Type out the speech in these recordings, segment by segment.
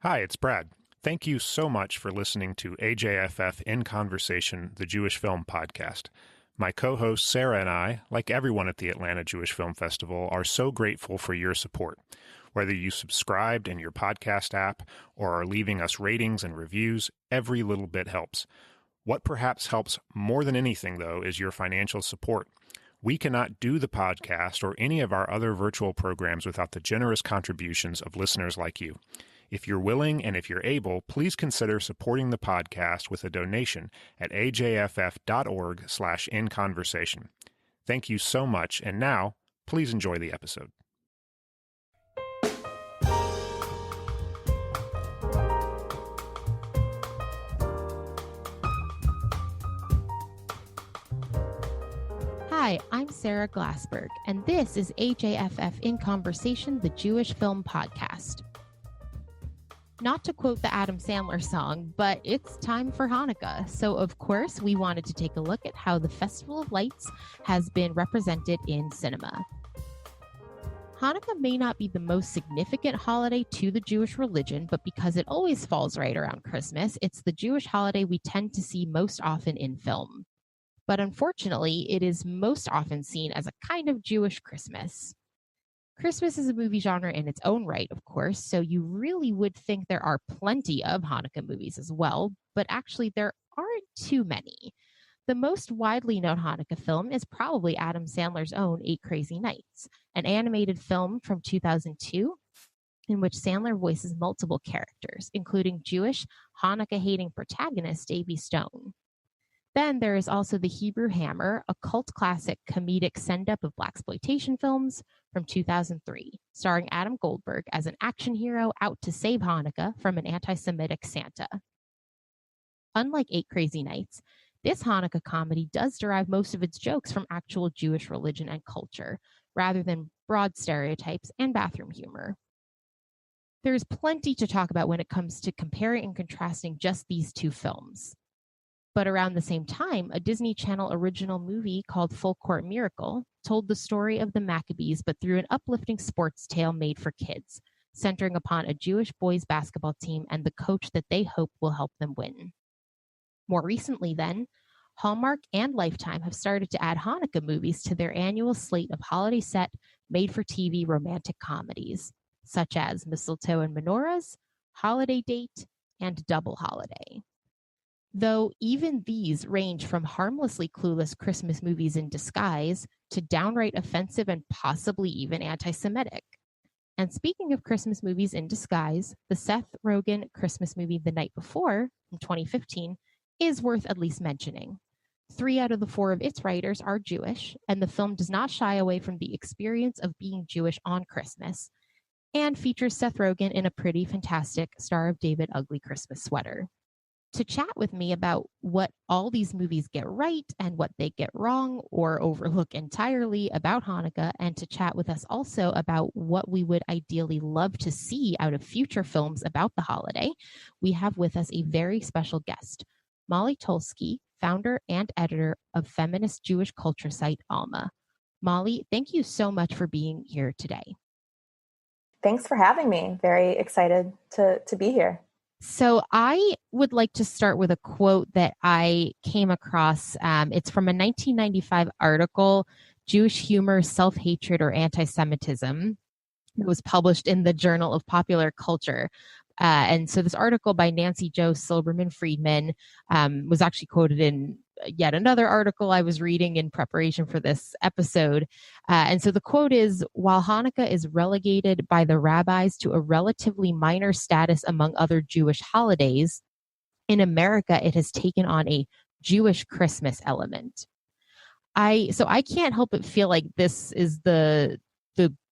Hi, it's Brad. Thank you so much for listening to AJFF In Conversation, the Jewish Film Podcast. My co-host Sarah and I, like everyone at the Atlanta Jewish Film Festival, are so grateful for your support. Whether you subscribed in your podcast app or are leaving us ratings and reviews, every little bit helps. What perhaps helps more than anything, though, is your financial support. We cannot do the podcast or any of our other virtual programs without the generous contributions of listeners like you. If you're willing and if you're able, please consider supporting the podcast with a donation at ajff.org/inconversation. Thank you so much, and now, please enjoy the episode. Hi, I'm Sarah Glassberg, and this is AJFF In Conversation, the Jewish Film Podcast. Not to quote the Adam Sandler song, but it's time for Hanukkah. So, of course, we wanted to take a look at how the Festival of Lights has been represented in cinema. Hanukkah may not be the most significant holiday to the Jewish religion, but because it always falls right around Christmas, it's the Jewish holiday we tend to see most often in film. But unfortunately, it is most often seen as a kind of Jewish Christmas. Christmas is a movie genre in its own right, of course, so you really would think there are plenty of Hanukkah movies as well, but actually there aren't too many. The most widely known Hanukkah film is probably Adam Sandler's own 8 Crazy Nights, an animated film from 2002 in which Sandler voices multiple characters, including Jewish Hanukkah-hating protagonist Davy Stone. Then there is also The Hebrew Hammer, a cult classic comedic send-up of blaxploitation films from 2003, starring Adam Goldberg as an action hero out to save Hanukkah from an anti-Semitic Santa. Unlike 8 Crazy Nights, this Hanukkah comedy does derive most of its jokes from actual Jewish religion and culture, rather than broad stereotypes and bathroom humor. There's plenty to talk about when it comes to comparing and contrasting just these two films. But around the same time, a Disney Channel original movie called Full Court Miracle told the story of the Maccabees, but through an uplifting sports tale made for kids, centering upon a Jewish boys basketball team and the coach that they hope will help them win. More recently, then, Hallmark and Lifetime have started to add Hanukkah movies to their annual slate of holiday set, made-for-TV romantic comedies, such as Mistletoe and Menorahs, Holiday Date, and Double Holiday. Though even these range from harmlessly clueless Christmas movies in disguise to downright offensive and possibly even anti-Semitic. And speaking of Christmas movies in disguise, the Seth Rogen Christmas movie The Night Before, from 2015, is worth at least mentioning. 3 out of the 4 of its writers are Jewish, and the film does not shy away from the experience of being Jewish on Christmas, and features Seth Rogen in a pretty fantastic Star of David ugly Christmas sweater. To chat with me about what all these movies get right and what they get wrong or overlook entirely about Hanukkah, and to chat with us also about what we would ideally love to see out of future films about the holiday, we have with us a very special guest, Molly Tolsky, founder and editor of feminist Jewish culture site Alma. Molly, thank you so much for being here today. Thanks for having me. Very excited to be here. So I would like to start with a quote that I came across. It's from a 1995 article, Jewish Humor, Self-Hatred, or Anti-Semitism. It was published in the Journal of Popular Culture. And so this article by Nancy Jo Silberman Friedman was actually quoted in yet another article I was reading in preparation for this episode. And so the quote is, while Hanukkah is relegated by the rabbis to a relatively minor status among other Jewish holidays, in America, it has taken on a Jewish Christmas element. So I can't help but feel like this is the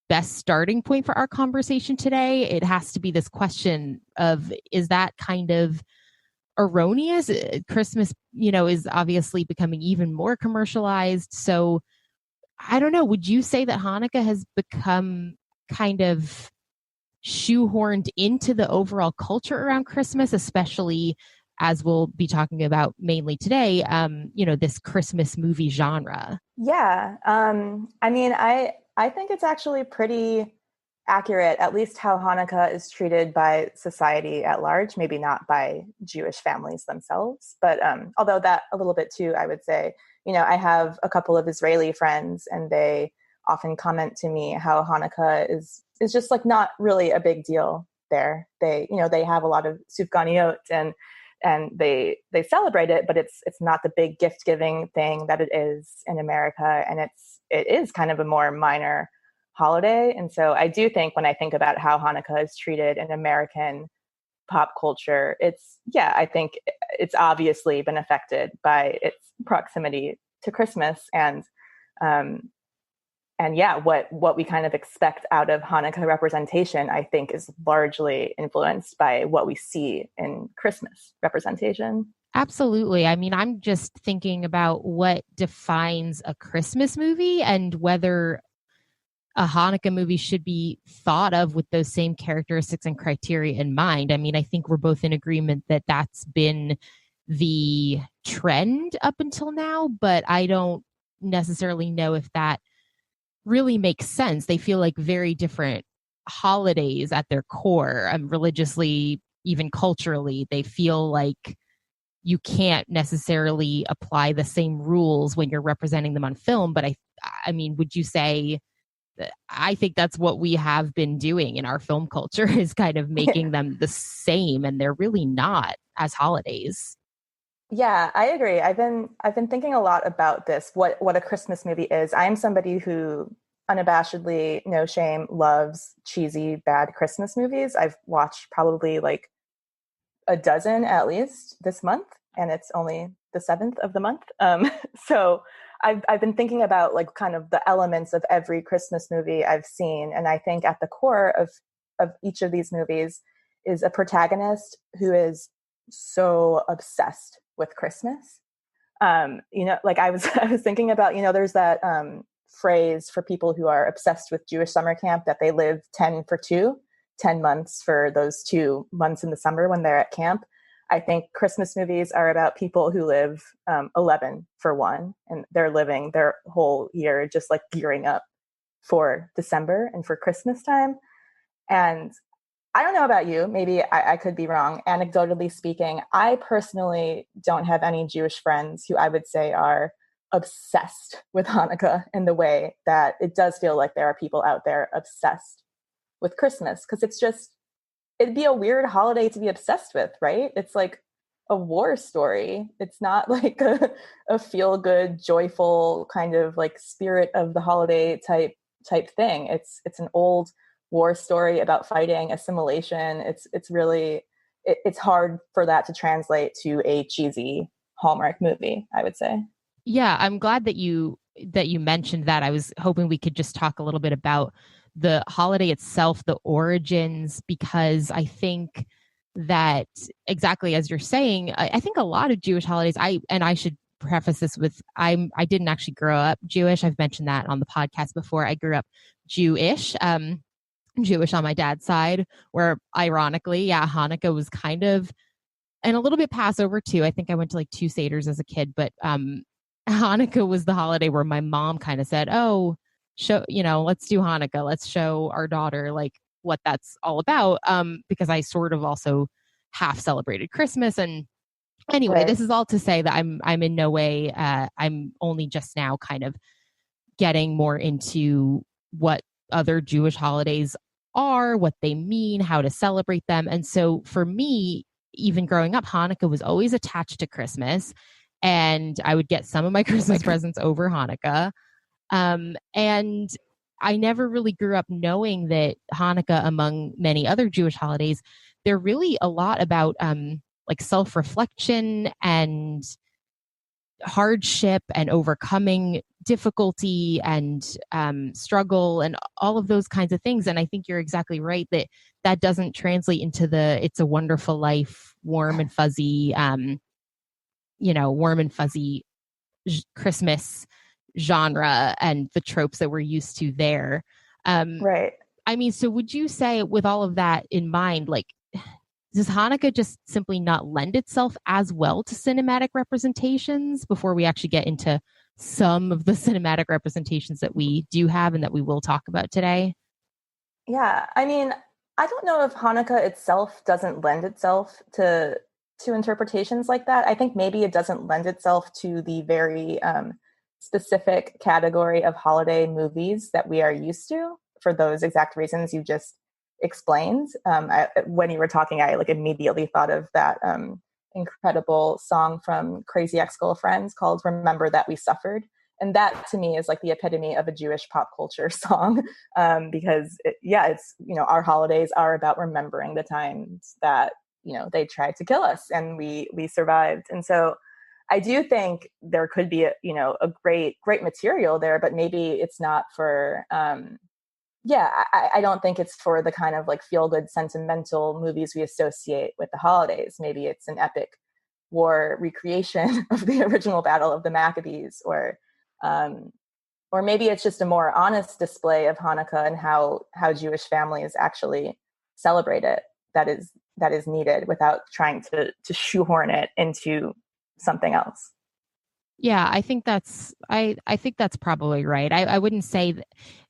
best starting point for our conversation today. It has to be this question of, is that kind of erroneous? Christmas, is obviously becoming even more commercialized. So I don't know, would you say that Hanukkah has become kind of shoehorned into the overall culture around Christmas, especially as we'll be talking about mainly today, this Christmas movie genre? Yeah. I think it's actually pretty accurate, at least how Hanukkah is treated by society at large, maybe not by Jewish families themselves. But although that a little bit too, I would say, I have a couple of Israeli friends and they often comment to me how Hanukkah is just like not really a big deal there. They have a lot of sufganiyot and they celebrate it, but it's not the big gift giving thing that it is in America. And it is kind of a more minor holiday. And so I do think when I think about how Hanukkah is treated in American pop culture, I think it's obviously been affected by its proximity to Christmas and what we kind of expect out of Hanukkah representation, I think is largely influenced by what we see in Christmas representation. Absolutely. I mean, I'm just thinking about what defines a Christmas movie and whether a Hanukkah movie should be thought of with those same characteristics and criteria in mind. I mean, I think we're both in agreement that that's been the trend up until now, but I don't necessarily know if that really makes sense. They feel like very different holidays at their core, religiously, even culturally. They feel like you can't necessarily apply the same rules when you're representing them on film. But I mean, would you say I think that's what we have been doing in our film culture is kind of making them the same, and they're really not as holidays. Yeah, I agree. I've been thinking a lot about this, what a Christmas movie is. I am somebody who unabashedly, no shame, loves cheesy, bad Christmas movies. I've watched probably like a dozen at least this month, and it's only the 7th of the month. So I've been thinking about like kind of the elements of every Christmas movie I've seen. And I think at the core of each of these movies is a protagonist who is so obsessed with Christmas. Like I was thinking about, there's that phrase for people who are obsessed with Jewish summer camp that they live 10 for 2, 10 months for those 2 months in the summer when they're at camp. I think Christmas movies are about people who live 11 for 1, and they're living their whole year just like gearing up for December and for Christmas time. And I don't know about you, maybe I could be wrong. Anecdotally speaking, I personally don't have any Jewish friends who I would say are obsessed with Hanukkah in the way that it does feel like there are people out there obsessed with Christmas, because it'd be a weird holiday to be obsessed with, right? It's like a war story. It's not like a feel-good, joyful kind of like spirit of the holiday type thing. It's an old war story about fighting, assimilation. It's really it's hard for that to translate to a cheesy Hallmark movie, I would say. Yeah, I'm glad that you mentioned that. I was hoping we could just talk a little bit about the holiday itself, the origins, because I think that exactly as you're saying, I think a lot of Jewish holidays, I should preface this with, I didn't actually grow up Jewish. I've mentioned that on the podcast before. I grew up Jewish, Jewish on my dad's side, where ironically, Hanukkah was kind of, and a little bit Passover too. I think I went to like 2 Seders as a kid, but Hanukkah was the holiday where my mom kind of said, oh, let's do Hanukkah. Let's show our daughter like what that's all about. Because I sort of also half celebrated Christmas. And anyway, Right. This is all to say that I'm in no way, I'm only just now kind of getting more into what other Jewish holidays are, what they mean, how to celebrate them. And so for me, even growing up, Hanukkah was always attached to Christmas, and I would get some of my Christmas presents over Hanukkah. And I never really grew up knowing that Hanukkah, among many other Jewish holidays, they're really a lot about like self-reflection and hardship and overcoming difficulty and struggle and all of those kinds of things. And I think you're exactly right that doesn't translate into the It's a Wonderful Life, warm and fuzzy Christmas genre and the tropes that we're used to there. Right. I mean, so would you say, with all of that in mind, like, does Hanukkah just simply not lend itself as well to cinematic representations, before we actually get into some of the cinematic representations that we do have and that we will talk about today? Yeah, I mean, I don't know if Hanukkah itself doesn't lend itself to interpretations like that. I think maybe it doesn't lend itself to the very specific category of holiday movies that we are used to for those exact reasons you just explained. When you were talking, I like immediately thought of that incredible song from Crazy Ex-Girlfriends called "Remember That We Suffered." And that to me is like the epitome of a Jewish pop culture song, because it's, our holidays are about remembering the times that, they tried to kill us and we survived. And so I do think there could be a great material there, but maybe it's not for, I don't think it's for the kind of like feel good sentimental movies we associate with the holidays. Maybe it's an epic war recreation of the original Battle of the Maccabees, or maybe it's just a more honest display of Hanukkah and how Jewish families actually celebrate it. That is needed without trying to shoehorn it into something else. Yeah, I think that's probably right. I wouldn't say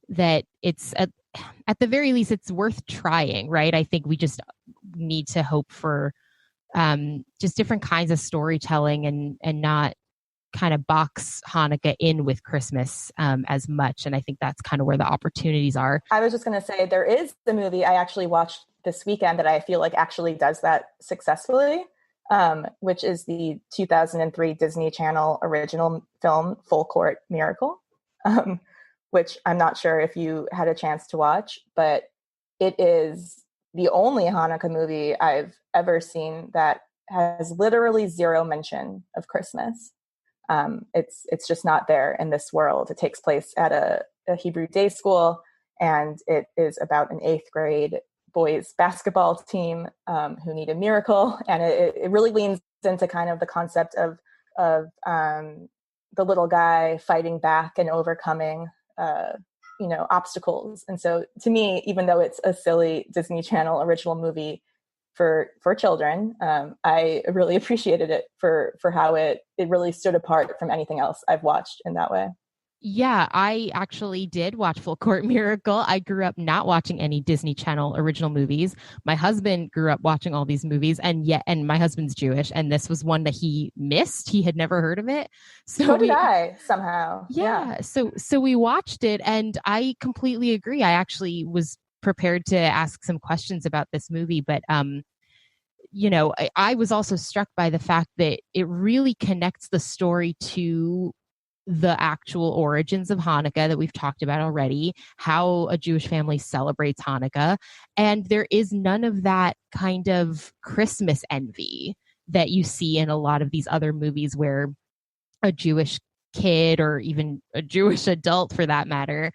that it's at the very least it's worth trying, right? I think we just need to hope for just different kinds of storytelling and not kind of box Hanukkah in with Christmas as much. And I think that's kind of where the opportunities are. I was just going to say, there is the movie I actually watched this weekend that I feel like actually does that successfully, which is the 2003 Disney Channel original film, Full Court Miracle, which I'm not sure if you had a chance to watch, but it is the only Hanukkah movie I've ever seen that has literally zero mention of Christmas. It's just not there in this world. It takes place at a Hebrew day school, and it is about an 8th grade boys basketball team who need a miracle. And it really leans into kind of the concept of the little guy fighting back and overcoming obstacles. And so to me, even though it's a silly Disney Channel original movie for children, I really appreciated it for how it really stood apart from anything else I've watched in that way. Yeah, I actually did watch Full Court Miracle. I grew up not watching any Disney Channel original movies. My husband grew up watching all these movies, and my husband's Jewish, and this was one that he missed. He had never heard of it. So did I somehow. Yeah. So we watched it, and I completely agree. I actually was prepared to ask some questions about this movie, but I was also struck by the fact that it really connects the story to the actual origins of Hanukkah that we've talked about already, how a Jewish family celebrates Hanukkah. And there is none of that kind of Christmas envy that you see in a lot of these other movies where a Jewish kid, or even a Jewish adult for that matter,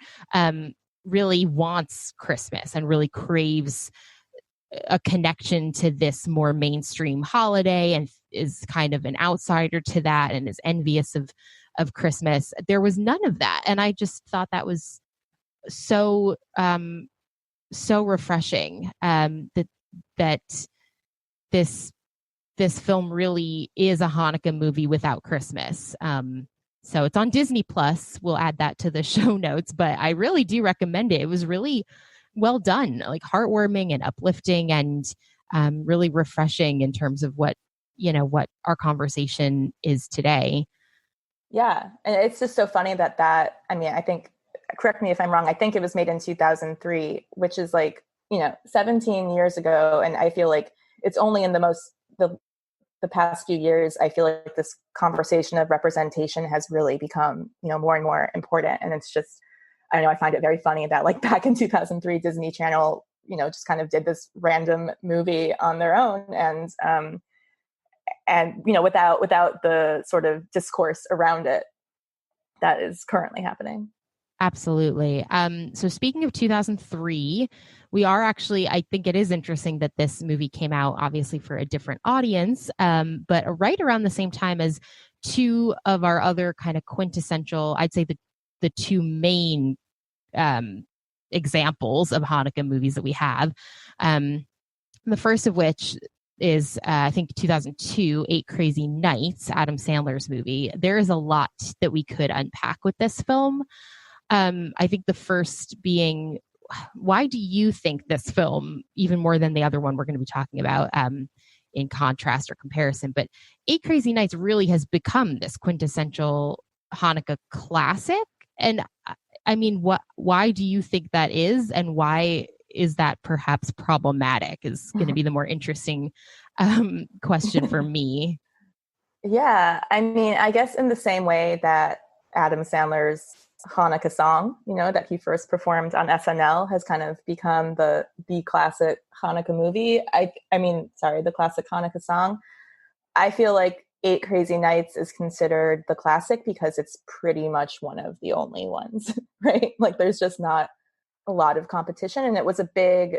really wants Christmas and really craves a connection to this more mainstream holiday and is kind of an outsider to that and is envious of Christmas. There was none of that. And I just thought that was so refreshing, that this film really is a Hanukkah movie without Christmas. So it's on Disney Plus. We'll add that to the show notes, but I really do recommend it. It was really well done, like heartwarming and uplifting, and really refreshing in terms of what our conversation is today. Yeah. And it's just so funny that I think, correct me if I'm wrong, I think it was made in 2003, which is 17 years ago. And I feel like it's only in the past few years, I feel like this conversation of representation has really become, more and more important. And it's just, I don't know, I find it very funny that back in 2003, Disney Channel, just kind of did this random movie on their own. And without the sort of discourse around it that is currently happening. Absolutely. So speaking of 2003, we are actually, I think it is interesting that this movie came out obviously for a different audience, but right around the same time as two of our other kind of quintessential, I'd say the two main examples of Hanukkah movies that we have. The first of which is, I think, 2002, 8 Crazy Nights, Adam Sandler's movie. There is a lot that we could unpack with this film. I think the first being why do you think this film, even more than the other one we're going to be talking about, in contrast or comparison, but Eight Crazy Nights really has become this quintessential Hanukkah classic? And I mean, why do you think that is, and why is that perhaps problematic, is going to be the more interesting question for me. Yeah, I mean, I guess in the same way that Adam Sandler's Hanukkah song, that he first performed on SNL has kind of become the classic Hanukkah movie. The classic Hanukkah song. I feel like Eight Crazy Nights is considered the classic because it's pretty much one of the only ones, right? Like there's just not a lot of competition, and it was a big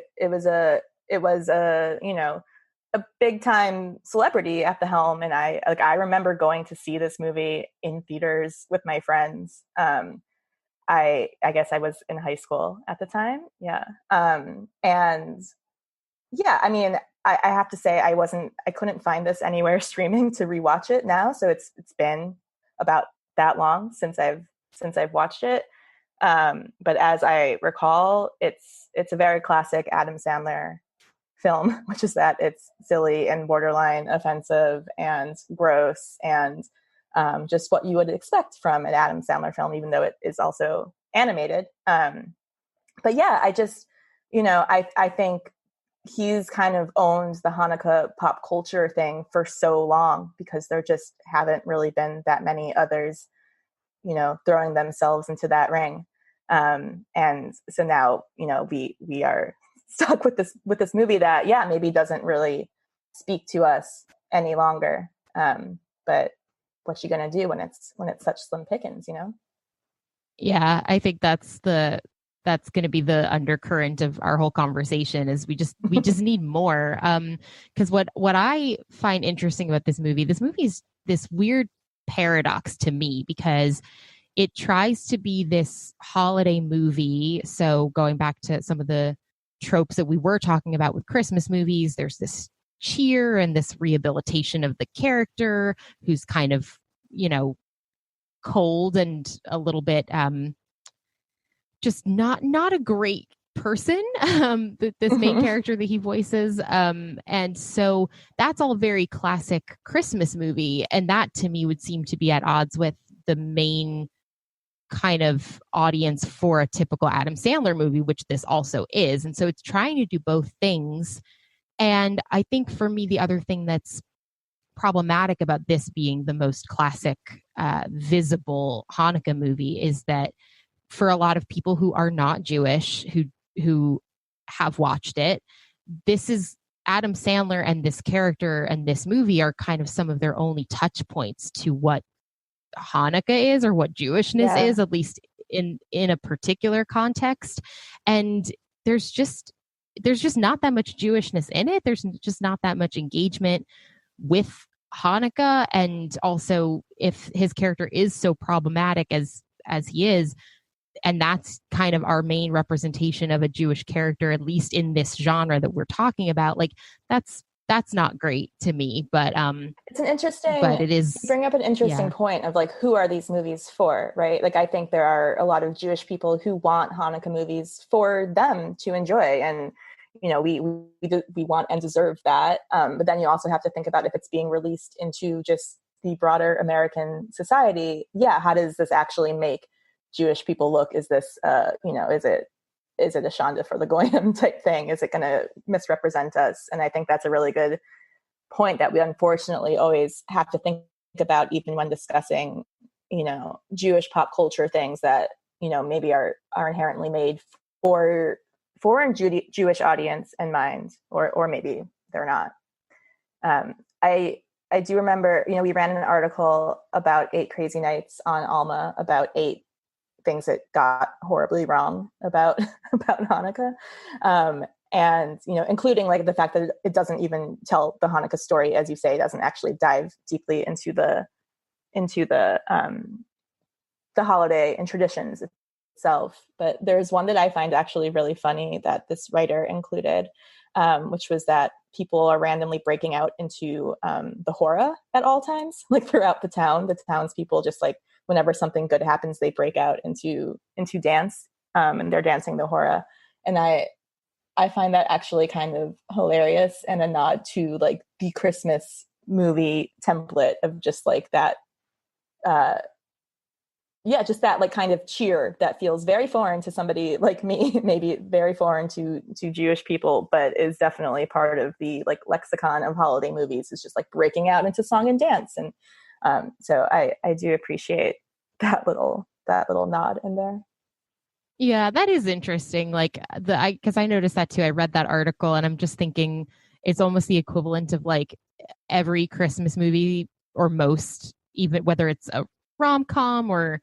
time celebrity at the helm. And I remember going to see this movie in theaters with my friends. I guess I was in high school at the time. Yeah. And yeah, I mean, I have to say I couldn't find this anywhere streaming to rewatch it now. So it's been about that long since I've watched it. But as I recall, it's a very classic Adam Sandler film, which is that it's silly and borderline offensive and gross and just what you would expect from an Adam Sandler film, even though it is also animated. But yeah, I just, I think he's kind of owned the Hanukkah pop culture thing for so long because there just haven't really been that many others, throwing themselves into that ring. And so now, we are stuck with this movie that, yeah, maybe doesn't really speak to us any longer. But what's she gonna do when it's such slim pickings, Yeah, I think that's going to be the undercurrent of our whole conversation is we just need more. Because what I find interesting about this movie is this weird paradox to me, because it tries to be this holiday movie. So going back to some of the tropes that we were talking about with Christmas movies, there's this cheer and this rehabilitation of the character who's kind of, cold and a little bit just not a great person, this main character that he voices. And so that's all very classic Christmas movie. And that to me would seem to be at odds with the main kind of audience for a typical Adam Sandler movie, which this also is. And so it's trying to do both things. And I think for me, the other thing that's problematic about this being the most classic, visible Hanukkah movie is that for a lot of people who are not Jewish, who have watched it, this is Adam Sandler and this character and this movie are kind of some of their only touch points to what Hanukkah is or what Jewishness is, at least in a particular context. And there's just not that much Jewishness in it. There's just not that much engagement with Hanukkah. And also, if his character is so problematic as he is, and that's kind of our main representation of a Jewish character, at least in this genre that we're talking about, like that's not great to me. But it's an interesting, but it is, you bring up an interesting point of like, who are these movies for, right? Like, I think there are a lot of Jewish people who want Hanukkah movies for them to enjoy. And, we want and deserve that. But then you also have to think about if it's being released into just the broader American society. Yeah. How does this actually make Jewish people look? Is this, is it a Shonda for the Goyim type thing? Is it going to misrepresent us? And I think that's a really good point that we unfortunately always have to think about, even when discussing, Jewish pop culture things that, maybe are inherently made for a Jewish audience in mind, or maybe they're not. I do remember, we ran an article about 8 Crazy Nights on Alma about 8 things that got horribly wrong about Hanukkah. And, including like the fact that it doesn't even tell the Hanukkah story, as you say, it doesn't actually dive deeply into the holiday and traditions itself. But there's one that I find actually really funny that this writer included, which was that people are randomly breaking out into the hora at all times, like throughout the town. The townspeople just like, whenever something good happens, they break out into dance, and they're dancing the hora. And I find that actually kind of hilarious and a nod to like the Christmas movie template of just like that, just that like kind of cheer that feels very foreign to somebody like me, maybe very foreign to Jewish people, but is definitely part of the like lexicon of holiday movies, is just like breaking out into song and dance. And so I do appreciate that little nod in there. Yeah, that is interesting. Like because I noticed that too. I read that article and I'm just thinking it's almost the equivalent of like every Christmas movie, or most, even whether it's a rom-com or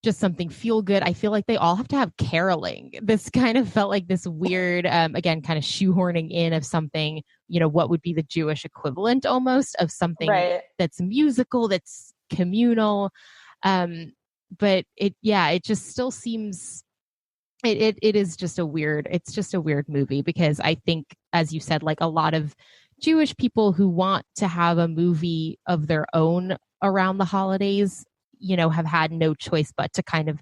just something feel good. I feel like they all have to have caroling. This kind of felt like this weird, again, kind of shoehorning in of something, what would be the Jewish equivalent almost of something right. That's musical, that's communal. But it just still seems, it is just it's just a weird movie, because I think, as you said, like a lot of Jewish people who want to have a movie of their own around the holidays, have had no choice but to kind of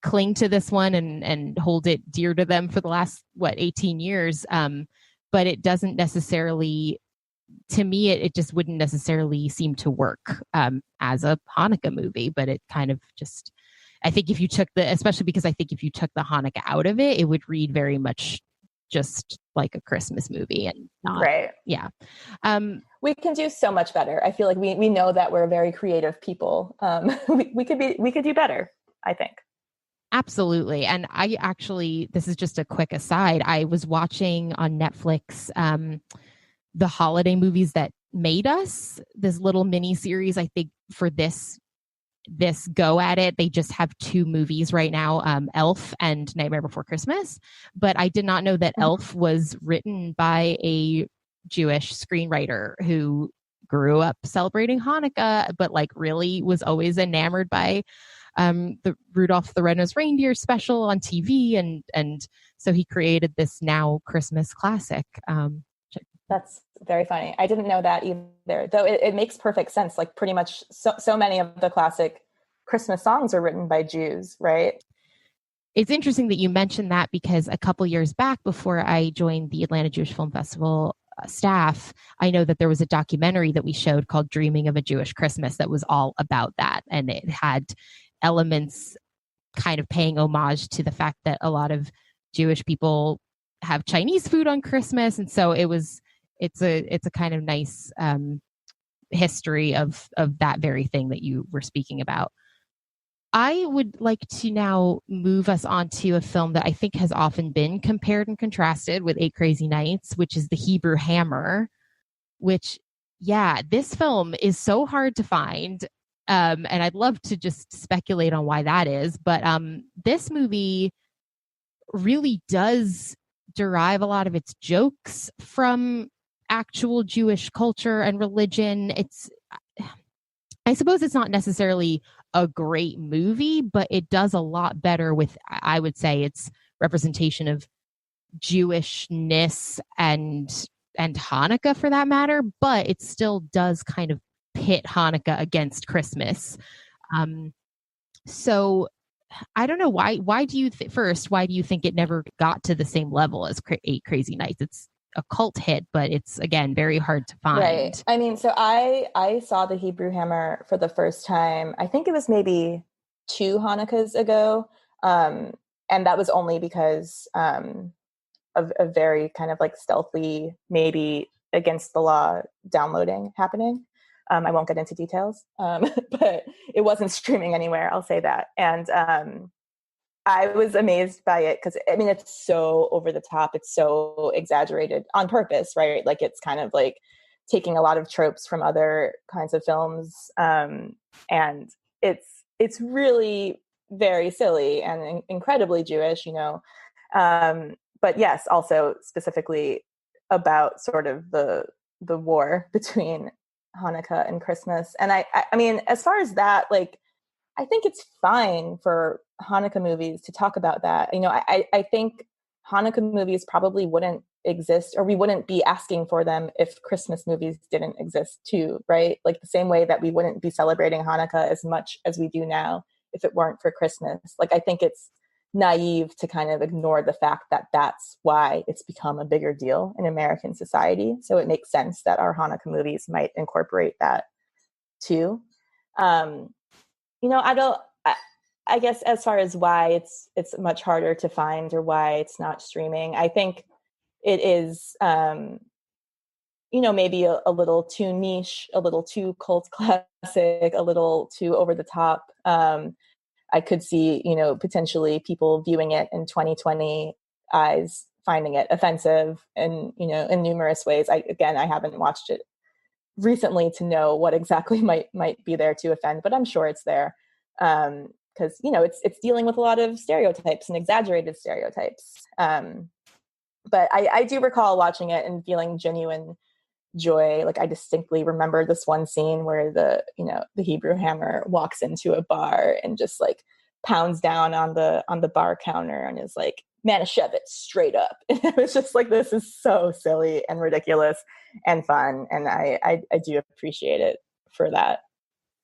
cling to this one and hold it dear to them for the last 18 years. But it doesn't necessarily, to me, it just wouldn't necessarily seem to work as a Hanukkah movie. But it kind of just, I think especially because I think if you took the Hanukkah out of it, it would read very much just like a Christmas movie and not. Right. Yeah. We can do so much better. I feel like we know that we're very creative people. We could do better, I think. Absolutely. And I actually, this is just a quick aside, I was watching on Netflix the holiday movies that made us, this little mini series. I think for this go at it, they just have 2 movies right now, Elf and Nightmare Before Christmas. But I did not know that Elf was written by a Jewish screenwriter who grew up celebrating Hanukkah, but like really was always enamored by the Rudolph the Red-Nosed Reindeer special on TV, and so he created this now Christmas classic. That's very funny. I didn't know that either, though it makes perfect sense. Like pretty much so many of the classic Christmas songs are written by Jews, right? It's interesting that you mentioned that, because a couple years back, before I joined the Atlanta Jewish Film Festival staff, I know that there was a documentary that we showed called Dreaming of a Jewish Christmas that was all about that. And it had elements kind of paying homage to the fact that a lot of Jewish people have Chinese food on Christmas. And so it's a kind of nice history of that very thing that you were speaking about. I would like to now move us on to a film that I think has often been compared and contrasted with Eight Crazy Nights, which is The Hebrew Hammer, which, this film is so hard to find. And I'd love to just speculate on why that is. But this movie really does derive a lot of its jokes from actual Jewish culture and religion. I suppose it's not necessarily a great movie, but it does a lot better with, I would say, its representation of Jewishness and Hanukkah for that matter, but it still does kind of pit Hanukkah against Christmas. So I don't know why do you why do you think it never got to the same level as Eight Crazy Nights? It's a cult hit, but it's, again, very hard to find. Right. I mean, so I saw The Hebrew Hammer for the first time, I think it was maybe 2 Hanukkahs ago. And that was only because of a very kind of like stealthy, maybe against the law downloading happening. I won't get into details, but it wasn't streaming anywhere, I'll say that. And I was amazed by it because, I mean, it's so over the top. It's so exaggerated on purpose, right? Like it's kind of like taking a lot of tropes from other kinds of films. And it's really very silly and incredibly Jewish, but yes, also specifically about sort of the war between Hanukkah and Christmas. And I mean, as far as that, like, I think it's fine for Hanukkah movies to talk about that. I think Hanukkah movies probably wouldn't exist, or we wouldn't be asking for them if Christmas movies didn't exist too, right? Like the same way that we wouldn't be celebrating Hanukkah as much as we do now if it weren't for Christmas. Like I think it's naive to kind of ignore the fact that that's why it's become a bigger deal in American society. So it makes sense that our Hanukkah movies might incorporate that too. I guess as far as why it's much harder to find or why it's not streaming, I think it is, maybe a little too niche, a little too cult classic, a little too over the top. I could see, potentially people viewing it in 2020 eyes, finding it offensive and, in numerous ways. I haven't watched it recently to know what exactly might be there to offend, but I'm sure it's there. Because, it's dealing with a lot of stereotypes and exaggerated stereotypes. But I do recall watching it and feeling genuine joy. Like I distinctly remember this one scene where the Hebrew Hammer walks into a bar and just like pounds down on the bar counter and is like, Manischewitz straight up. And it was just like, this is so silly and ridiculous and fun. And I do appreciate it for that.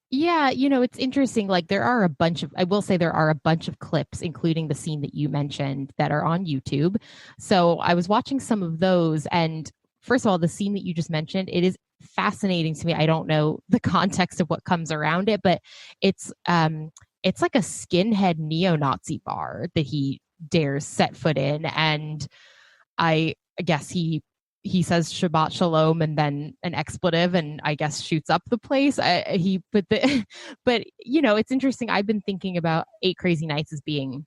Yeah, it's interesting. Like I will say there are a bunch of clips, including the scene that you mentioned, that are on YouTube. So I was watching some of those, and first of all, the scene that you just mentioned, it is fascinating to me. I don't know the context of what comes around it, but it's like a skinhead neo-Nazi bar that he dares set foot in, and I guess he says Shabbat Shalom and then an expletive and I guess shoots up the place. But it's interesting. I've been thinking about 8 Crazy Nights as being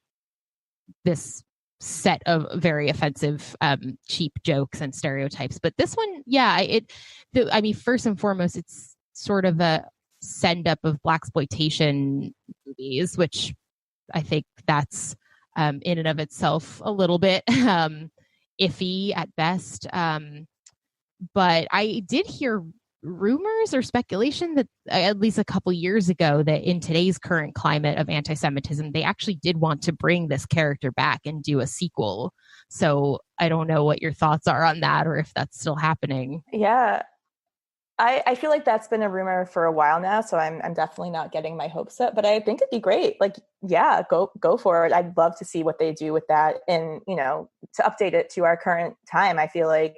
this set of very offensive, cheap jokes and stereotypes. But this one, first and foremost, it's sort of a send up of blaxploitation movies, which I think that's in and of itself a little bit iffy at best. But I did hear rumors or speculation that at least a couple years ago that in today's current climate of anti-Semitism, they actually did want to bring this character back and do a sequel. So I don't know what your thoughts are on that or if that's still happening. Yeah. I feel like that's been a rumor for a while now, so I'm definitely not getting my hopes up, but I think it'd be great. Like, yeah, go for it. I'd love to see what they do with that and, to update it to our current time. I feel like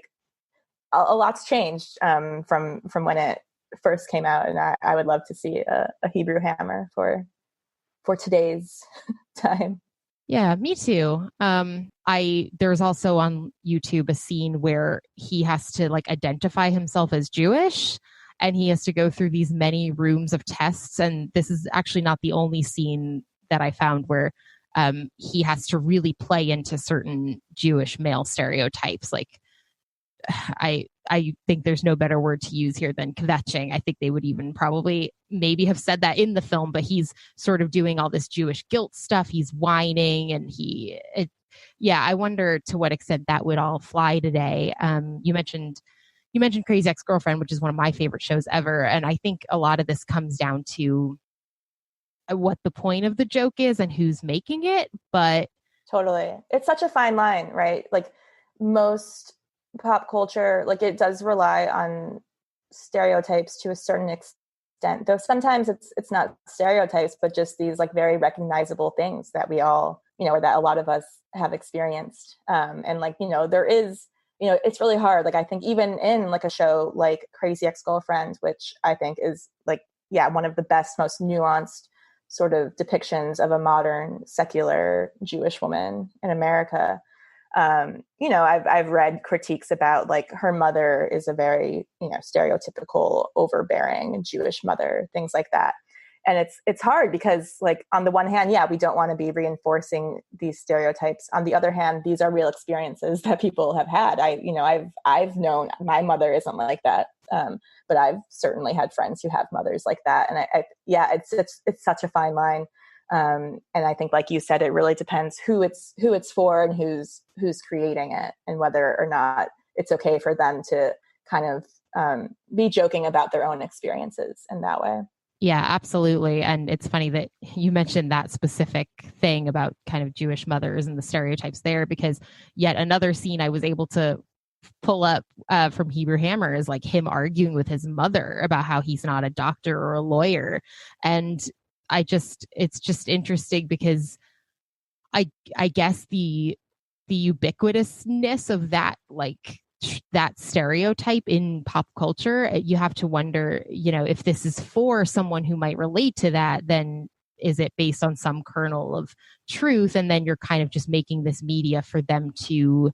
a lot's changed from when it first came out, and I would love to see a Hebrew Hammer for today's time. Yeah, me too. There's also on YouTube a scene where he has to like identify himself as Jewish, and he has to go through these many rooms of tests. And this is actually not the only scene that I found where he has to really play into certain Jewish male stereotypes. Like I think there's no better word to use here than kvetching. I think they would even probably maybe have said that in the film, but he's sort of doing all this Jewish guilt stuff. He's whining and I wonder to what extent that would all fly today. You mentioned Crazy Ex-Girlfriend, which is one of my favorite shows ever. And I think a lot of this comes down to what the point of the joke is and who's making it. But totally. It's such a fine line, right? Like most pop culture, like it does rely on stereotypes to a certain extent, though sometimes it's not stereotypes, but just these like very recognizable things that we all, or that a lot of us have experienced. And like, there is, it's really hard. Like I think even in like a show like Crazy Ex-Girlfriend, which I think is like, one of the best, most nuanced sort of depictions of a modern secular Jewish woman in America. I've read critiques about like her mother is a very, stereotypical, overbearing Jewish mother, things like that. And it's hard because like on the one hand, we don't want to be reinforcing these stereotypes. On the other hand, these are real experiences that people have had. I've known my mother isn't like that. But I've certainly had friends who have mothers like that. And it's such a fine line. And I think, like you said, it really depends who it's for and who's creating it and whether or not it's okay for them to kind of be joking about their own experiences in that way. Yeah, absolutely. And it's funny that you mentioned that specific thing about kind of Jewish mothers and the stereotypes there, because yet another scene I was able to pull up from Hebrew Hammer is like him arguing with his mother about how he's not a doctor or a lawyer. And it's just interesting because I guess the ubiquitousness of that, like that stereotype in pop culture, you have to wonder, if this is for someone who might relate to that, then is it based on some kernel of truth? And then you're kind of just making this media for them to,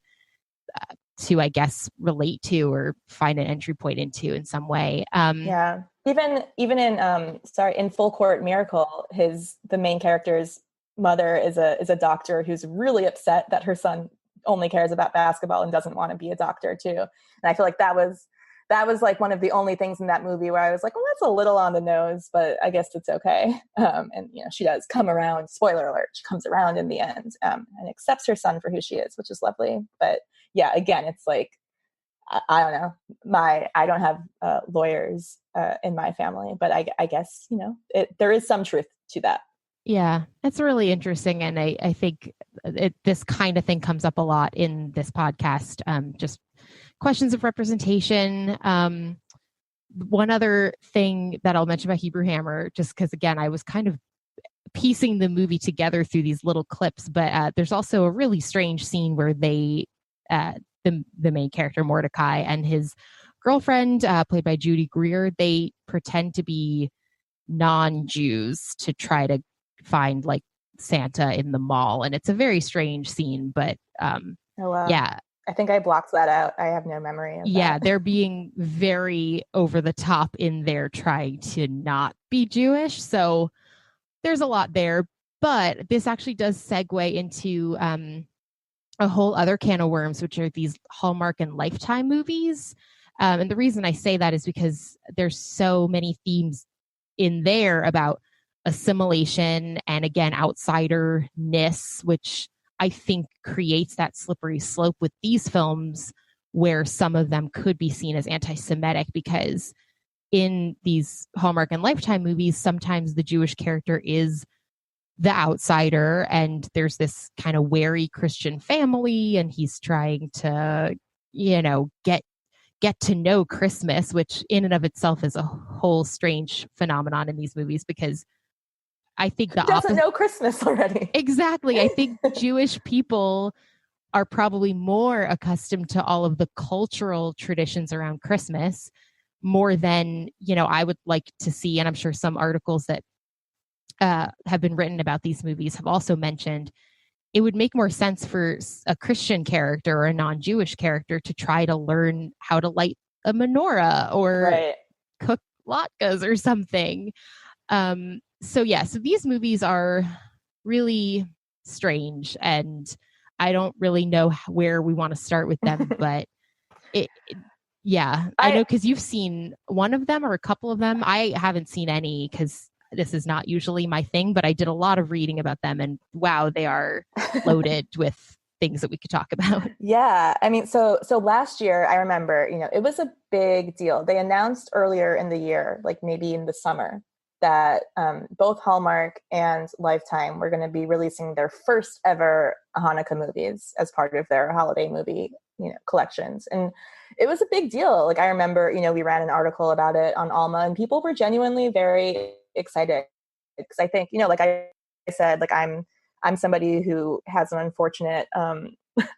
I guess, relate to or find an entry point into in some way. Yeah. Even in Full Court Miracle, the main character's mother is a doctor who's really upset that her son only cares about basketball and doesn't want to be a doctor too. And I feel like that was like one of the only things in that movie where I was like, well, that's a little on the nose, but I guess it's okay. And she does come around. Spoiler alert: she comes around in the end, and accepts her son for who she is, which is lovely. But yeah, again, it's like, I don't know. I don't have lawyers in my family, but I guess there is some truth to that. Yeah, that's really interesting, and I think this kind of thing comes up a lot in this podcast. Just questions of representation. One other thing that I'll mention about Hebrew Hammer, just because again, I was kind of piecing the movie together through these little clips, but there's also a really strange scene where the main character Mordecai and his girlfriend, played by Judy Greer, they pretend to be non-Jews to try to find like Santa in the mall, and it's a very strange scene. But oh, wow. Yeah, I think I blocked that out. I have no memory of that. They're being very over the top in their trying to not be Jewish. So there's a lot there, but this actually does segue into a whole other can of worms, which are these Hallmark and Lifetime movies. And the reason I say that is because there's so many themes in there about assimilation and, again, outsiderness, which I think creates that slippery slope with these films where some of them could be seen as anti-Semitic, because in these Hallmark and Lifetime movies, sometimes the Jewish character is the outsider, and there's this kind of wary Christian family, and he's trying to, get to know Christmas, which in and of itself is a whole strange phenomenon in these movies, because I think doesn't know Christmas already. Exactly. I think Jewish people are probably more accustomed to all of the cultural traditions around Christmas more than, I would like to see. And I'm sure some articles that have been written about these movies have also mentioned it would make more sense for a Christian character or a non-Jewish character to try to learn how to light a menorah or cook latkes or something. So these movies are really strange, and I don't really know where we want to start with them, but I know because you've seen one of them or a couple of them. I haven't seen any because this is not usually my thing, but I did a lot of reading about them, and wow, they are loaded with things that we could talk about. Yeah. I mean, so last year, I remember, it was a big deal. They announced earlier in the year, like maybe in the summer, that both Hallmark and Lifetime were going to be releasing their first ever Hanukkah movies as part of their holiday movie, collections. And it was a big deal. Like, I remember, we ran an article about it on Alma, and people were genuinely very excited, because I think, like I said, like I'm somebody who has an unfortunate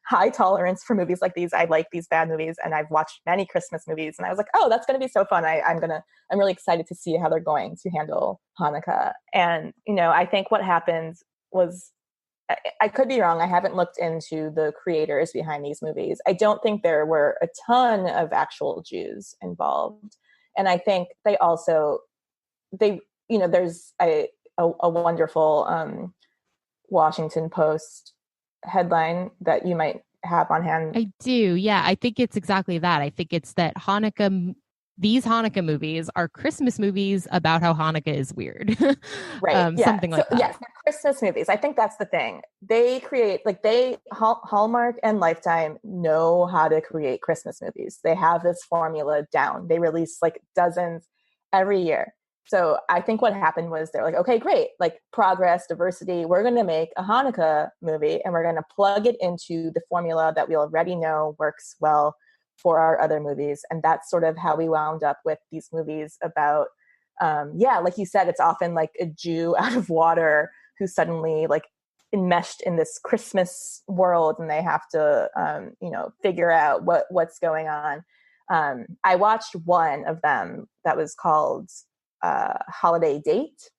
high tolerance for movies like these. I like these bad movies, and I've watched many Christmas movies, and I was like, oh, that's going to be so fun. I'm really excited to see how they're going to handle Hanukkah. And, I think what happened was, I could be wrong. I haven't looked into the creators behind these movies. I don't think there were a ton of actual Jews involved. And I think there's a wonderful Washington Post headline that you might have on hand. I do. Yeah. I think it's exactly that. I think it's that these Hanukkah movies are Christmas movies about how Hanukkah is weird. Right. Something like that. Yes. Christmas movies. I think that's the thing. They create, Hallmark and Lifetime know how to create Christmas movies. They have this formula down. They release like dozens every year. So I think what happened was they're like, okay, great, like progress, diversity. We're going to make a Hanukkah movie, and we're going to plug it into the formula that we already know works well for our other movies. And that's sort of how we wound up with these movies about, like you said, it's often like a Jew out of water who suddenly like enmeshed in this Christmas world, and they have to, figure out what's going on. I watched one of them that was called Holiday Date.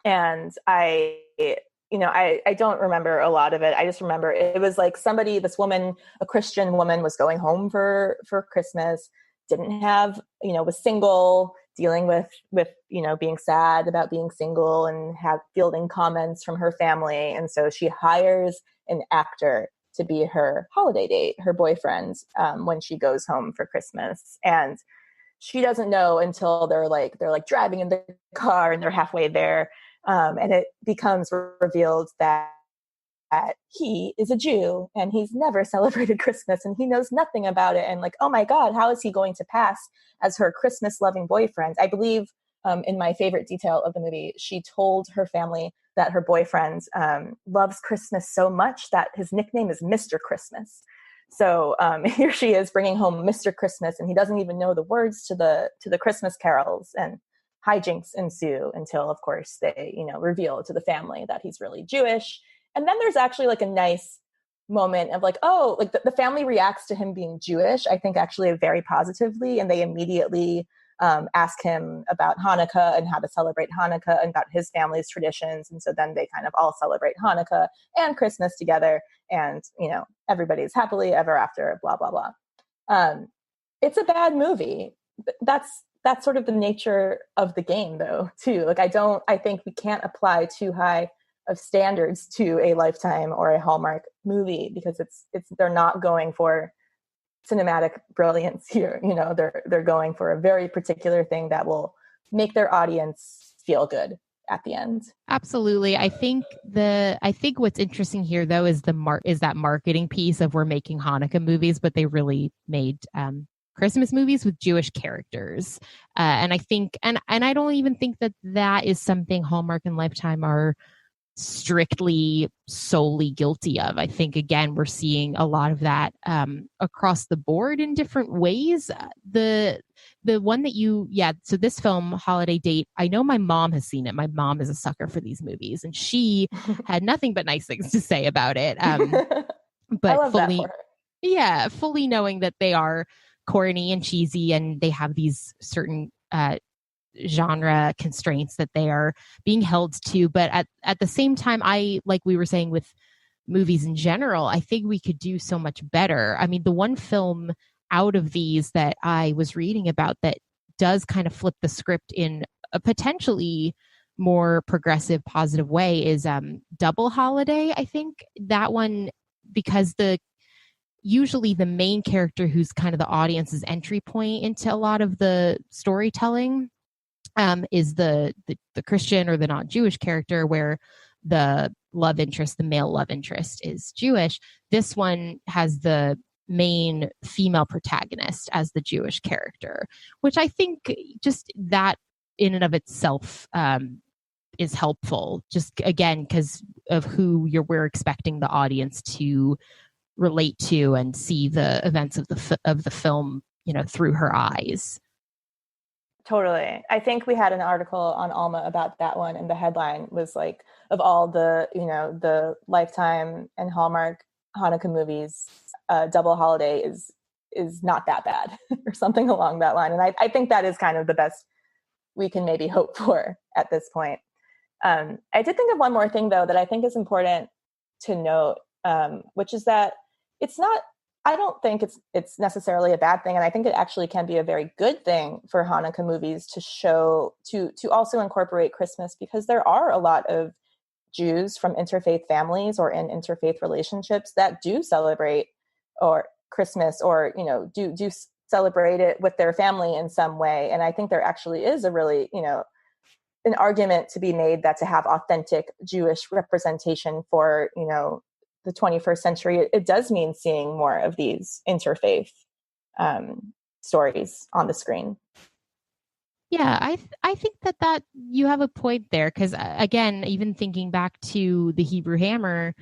And I don't remember a lot of it. I just remember it was like this woman, a Christian woman, was going home for Christmas, didn't have, was single, dealing with, being sad about being single and fielding comments from her family. And so she hires an actor to be her holiday date, her boyfriend, when she goes home for Christmas. And she doesn't know until they're driving in the car and they're halfway there. And it becomes revealed that he is a Jew and he's never celebrated Christmas and he knows nothing about it. And oh my God, how is he going to pass as her Christmas loving boyfriend? I believe in my favorite detail of the movie, she told her family that her boyfriend loves Christmas so much that his nickname is Mr. Christmas. So here she is bringing home Mr. Christmas, and he doesn't even know the words to the Christmas carols, and hijinks ensue until, of course, they reveal to the family that he's really Jewish. And then there's actually a nice moment of the family reacts to him being Jewish, I think actually very positively, and they immediately ask him about Hanukkah and how to celebrate Hanukkah and about his family's traditions. And so then they kind of all celebrate Hanukkah and Christmas together, and everybody's happily ever after, blah blah blah. It's a bad movie. That's sort of the nature of the game, though, too. I think we can't apply too high of standards to a Lifetime or a Hallmark movie, because they're not going for cinematic brilliance here. They're going for a very particular thing that will make their audience feel good at the end. Absolutely. I think what's interesting here, though, is that marketing piece of, we're making Hanukkah movies, but they really made Christmas movies with Jewish characters. And I think, and I don't even think that is something Hallmark and Lifetime are strictly solely guilty of. I think, again, we're seeing a lot of that across the board in different ways. The one that so this film, Holiday Date, I know my mom has seen it. My mom is a sucker for these movies, and she had nothing but nice things to say about it. But fully knowing that they are corny and cheesy, and they have these certain genre constraints that they are being held to. But at the same time, like we were saying with movies in general, I think we could do so much better. I mean, the one film out of these that I was reading about that does kind of flip the script in a potentially more progressive, positive way is Double Holiday. I think that one, because usually the main character, who's kind of the audience's entry point into a lot of the storytelling, is the Christian or the not Jewish character, where the male love interest is Jewish. This one has the main female protagonist as the Jewish character, which I think just that in and of itself is helpful, just again because of who we're expecting the audience to relate to and see the events of the film through her eyes. Totally. I think we had an article on Alma about that one, and the headline was of all the the Lifetime and Hallmark Hanukkah movies, Double Holiday is not that bad or something along that line. And I think that is kind of the best we can maybe hope for at this point. I did think of one more thing, though, that I think is important to note, which is that I don't think it's necessarily a bad thing. And I think it actually can be a very good thing for Hanukkah movies to show, to also incorporate Christmas, because there are a lot of Jews from interfaith families or in interfaith relationships that do celebrate or Christmas, or, do celebrate it with their family in some way. And I think there actually is a really, an argument to be made that to have authentic Jewish representation for, the 21st century, it does mean seeing more of these interfaith stories on the screen. Yeah, I think that you have a point there, because again, even thinking back to the Hebrew Hammer,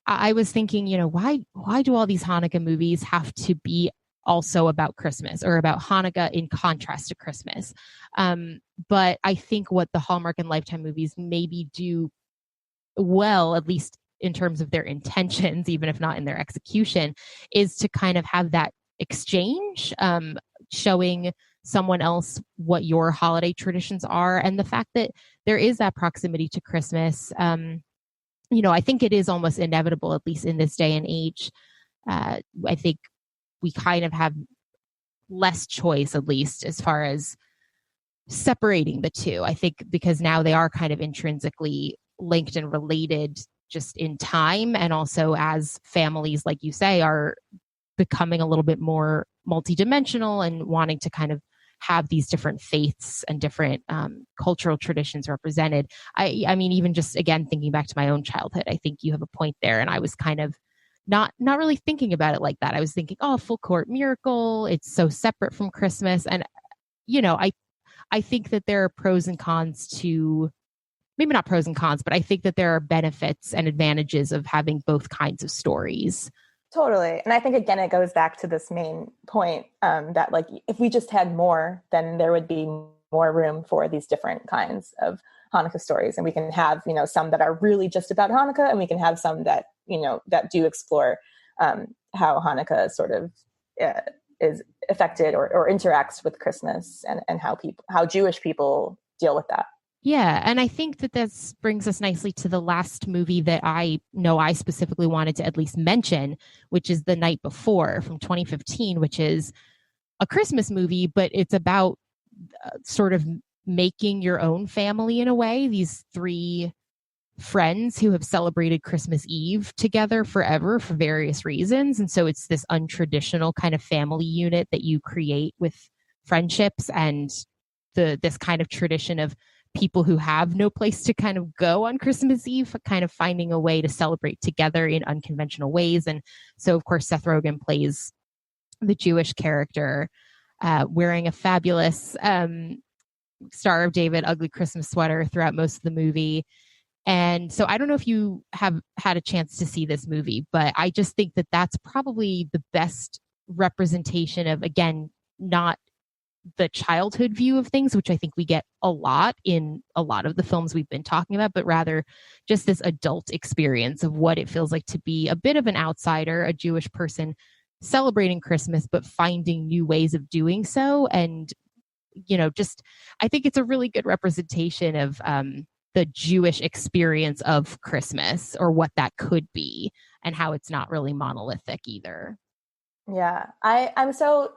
I was thinking, why do all these Hanukkah movies have to be also about Christmas, or about Hanukkah in contrast to Christmas? But I think what the Hallmark and Lifetime movies maybe do well, at least in terms of their intentions, even if not in their execution, is to kind of have that exchange, showing someone else what your holiday traditions are. And the fact that there is that proximity to Christmas, I think it is almost inevitable, at least in this day and age. I think we kind of have less choice, at least as far as separating the two. I think because now they are kind of intrinsically linked and related just in time. And also as families, like you say, are becoming a little bit more multidimensional and wanting to kind of have these different faiths and different cultural traditions represented. I mean, even just, again, thinking back to my own childhood, I think you have a point there. And I was kind of not really thinking about it like that. I was thinking, oh, full court miracle. It's so separate from Christmas. And, I think that there are pros and cons to, maybe not pros and cons, but I think that there are benefits and advantages of having both kinds of stories. Totally. And I think, again, it goes back to this main point that, like, if we just had more, then there would be more room for these different kinds of Hanukkah stories. And we can have, some that are really just about Hanukkah, and we can have some that, that do explore how Hanukkah sort of is affected or interacts with Christmas, and how Jewish people deal with that. Yeah. And I think that this brings us nicely to the last movie that I know I specifically wanted to at least mention, which is The Night Before from 2015, which is a Christmas movie, but it's about sort of making your own family in a way. These three friends who have celebrated Christmas Eve together forever for various reasons. And so it's this untraditional kind of family unit that you create with friendships, and this kind of tradition of people who have no place to kind of go on Christmas Eve, kind of finding a way to celebrate together in unconventional ways. And so, of course, Seth Rogen plays the Jewish character, wearing a fabulous Star of David ugly Christmas sweater throughout most of the movie. And so I don't know if you have had a chance to see this movie, but I just think that that's probably the best representation of, again, not the childhood view of things, which I think we get a lot in a lot of the films we've been talking about, but rather just this adult experience of what it feels like to be a bit of an outsider, a Jewish person celebrating Christmas, but finding new ways of doing so. And, I think it's a really good representation of the Jewish experience of Christmas, or what that could be, and how it's not really monolithic either. Yeah, I'm so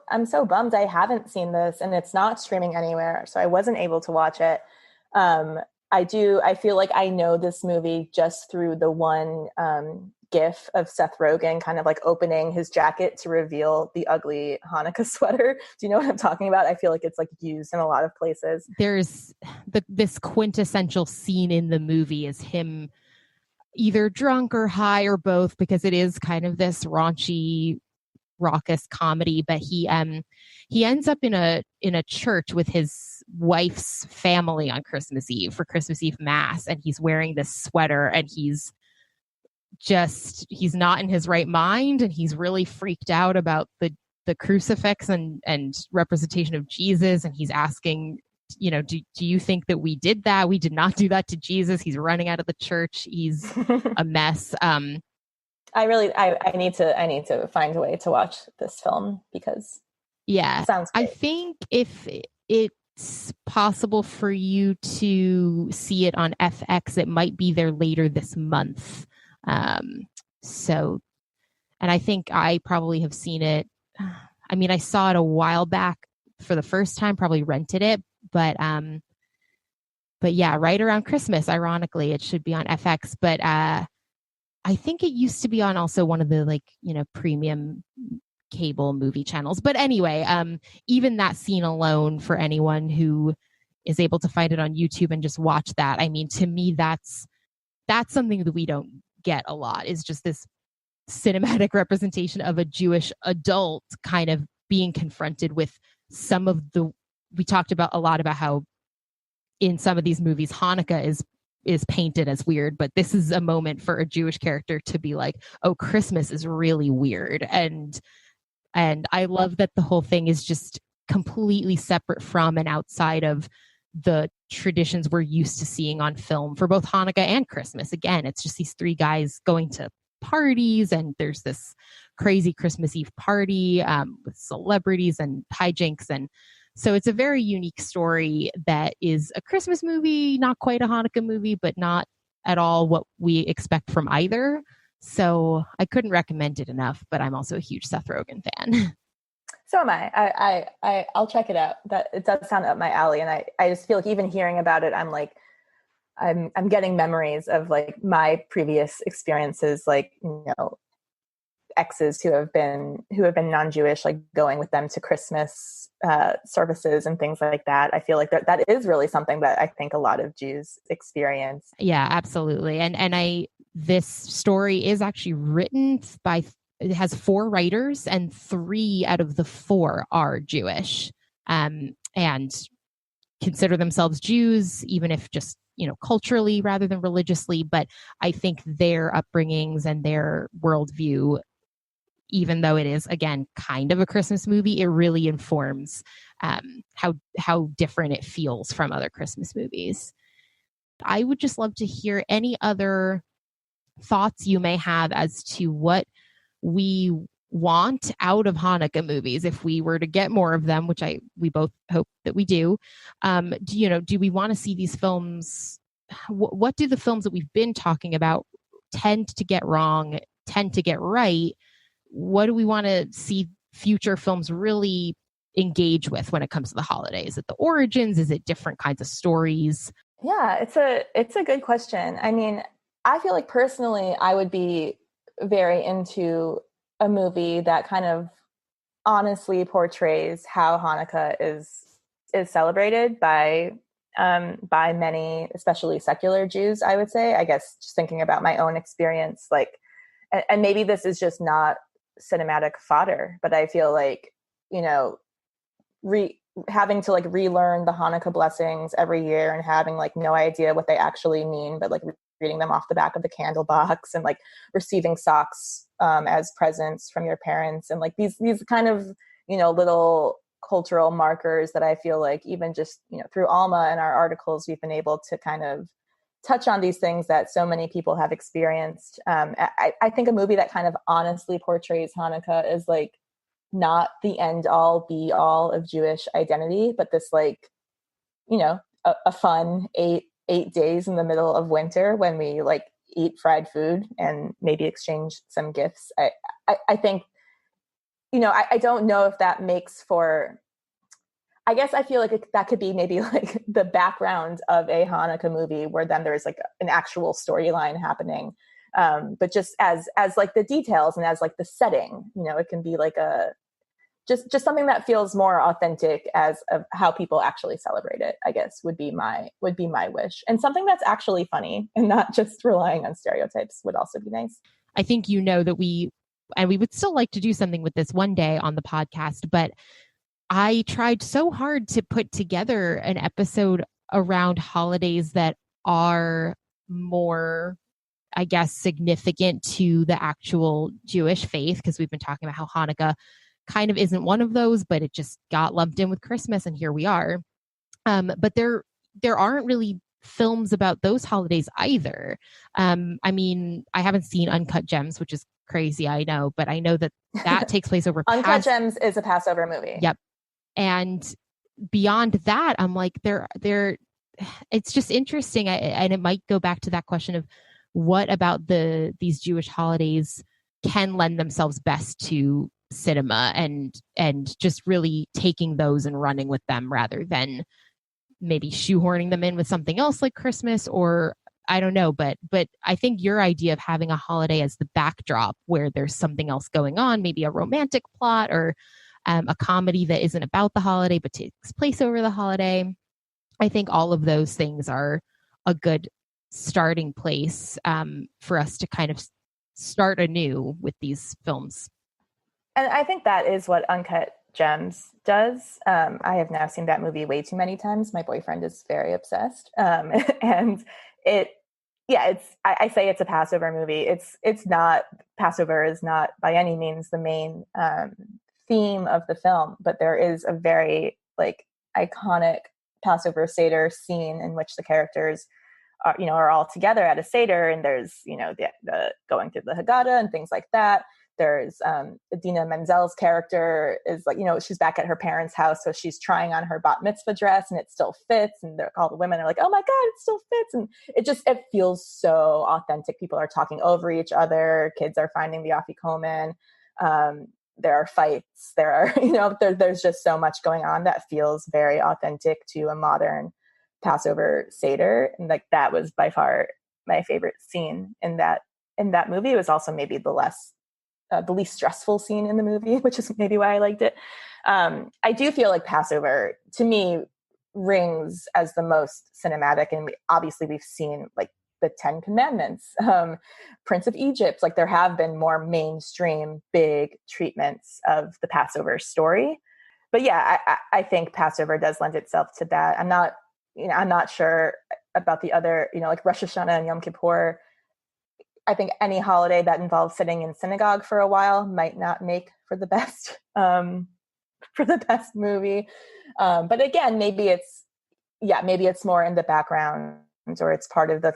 bummed I haven't seen this, and it's not streaming anywhere, so I wasn't able to watch it. I feel like I know this movie just through the one GIF of Seth Rogen kind of like opening his jacket to reveal the ugly Hanukkah sweater. Do you know what I'm talking about? I feel like it's like used in a lot of places. There's this quintessential scene in the movie is him either drunk or high or both, because it is kind of this raunchy, raucous comedy. But he ends up in a church with his wife's family on Christmas Eve for Christmas Eve mass, and he's wearing this sweater, and he's not in his right mind, and he's really freaked out about the crucifix and representation of Jesus, and he's asking, do you think that we did that? We did not do that to Jesus. He's running out of the church. He's a mess. I need to find a way to watch this film, because it sounds great. I think if it's possible for you to see it on FX, it might be there later this month. And I think I probably have seen it. I mean, I saw it a while back for the first time, probably rented it, but yeah, right around Christmas, ironically, it should be on FX. But I think it used to be on also one of the premium cable movie channels. But anyway, even that scene alone, for anyone who is able to find it on YouTube and just watch that, I mean, to me, that's something that we don't get a lot, is just this cinematic representation of a Jewish adult kind of being confronted with some of we talked about a lot about how in some of these movies Hanukkah is painted as weird, but this is a moment for a Jewish character to be like, oh, Christmas is really weird. And I love that the whole thing is just completely separate from and outside of the traditions we're used to seeing on film for both Hanukkah and Christmas. Again, it's just these three guys going to parties, and there's this crazy Christmas Eve party with celebrities and hijinks. And so it's a very unique story that is a Christmas movie, not quite a Hanukkah movie, but not at all what we expect from either. So I couldn't recommend it enough, but I'm also a huge Seth Rogen fan. So am I. I'll check it out. That it does sound up my alley, and I just feel like even hearing about it, I'm like, I'm getting memories of like my previous experiences, like, you know, exes who have been non-Jewish, like going with them to Christmas services and things like that. I feel like that is really something that I think a lot of Jews experience. Yeah, absolutely. And this story is actually written by, it has 4 writers, and 3 out of the 4 are Jewish, and consider themselves Jews, even if just, you know, culturally rather than religiously. But I think their upbringings and their worldview, even though it is, again, kind of a Christmas movie, it really informs how different it feels from other Christmas movies. I would just love to hear any other thoughts you may have as to what we want out of Hanukkah movies if we were to get more of them, which we both hope that we do. Do we want to see these films? What do the films that we've been talking about tend to get wrong, tend to get right? What do we want to see future films really engage with when it comes to the holiday? Is it the origins? Is it different kinds of stories? Yeah, it's a good question. I mean, I feel like personally, I would be very into a movie that kind of honestly portrays how Hanukkah is celebrated by many, especially secular Jews, I would say. I guess just thinking about my own experience, like, and maybe this is just not cinematic fodder, but I feel like, you know, having to like relearn the Hanukkah blessings every year and having like no idea what they actually mean, but like reading them off the back of the candle box, and like receiving socks as presents from your parents, and like these kind of, you know, little cultural markers that I feel like even just, you know, through Alma and our articles, we've been able to kind of touch on these things that so many people have experienced. I think a movie that kind of honestly portrays Hanukkah is like not the end all be all of Jewish identity, but this like, you know, a fun 8 days in the middle of winter when we like eat fried food and maybe exchange some gifts. I think, you know, I don't know if that makes for, I guess I feel like that could be maybe like the background of a Hanukkah movie where then there's like an actual storyline happening. But just as like the details and as like the setting, you know, it can be like just something that feels more authentic as of how people actually celebrate it, I guess would be my wish. And something that's actually funny and not just relying on stereotypes would also be nice. I think, you know, that we would still like to do something with this one day on the podcast, but I tried so hard to put together an episode around holidays that are more, I guess, significant to the actual Jewish faith, because we've been talking about how Hanukkah kind of isn't one of those, but it just got lumped in with Christmas, and here we are. But there aren't really films about those holidays either. I mean, I haven't seen Uncut Gems, which is crazy, I know, but I know that takes place over Uncut Gems is a Passover movie. Yep. And beyond that, I'm like, it's just interesting. And it might go back to that question of what about these Jewish holidays can lend themselves best to cinema, and just really taking those and running with them rather than maybe shoehorning them in with something else like Christmas, or I don't know. But I think your idea of having a holiday as the backdrop where there's something else going on, maybe a romantic plot or a comedy that isn't about the holiday but takes place over the holiday, I think all of those things are a good starting place for us to kind of start anew with these films. And I think that is what Uncut Gems does. I have now seen that movie way too many times. My boyfriend is very obsessed. And I say it's a Passover movie. It's not, Passover is not by any means the main theme of the film, but there is a very like iconic Passover Seder scene in which the characters are all together at a Seder, and there's, the going through the Haggadah and things like that. There's Idina Menzel's character is like, she's back at her parents' house, so she's trying on her bat mitzvah dress and it still fits, and all the women are like, oh my God, it still fits. And it feels so authentic. People are talking over each other. Kids are finding the afikomen. There are fights. There are, there's just so much going on that feels very authentic to a modern Passover Seder. And like, that was by far my favorite scene in that movie. It was also maybe the least stressful scene in the movie, which is maybe why I liked it. I do feel like Passover, to me, rings as the most cinematic. And we've seen like the 10 Commandments, Prince of Egypt. Like, there have been more mainstream, big treatments of the Passover story. But yeah, I think Passover does lend itself to that. I'm not sure about the other, like Rosh Hashanah and Yom Kippur. I think any holiday that involves sitting in synagogue for a while might not make for the best movie. But again, maybe it's more in the background, or it's part of the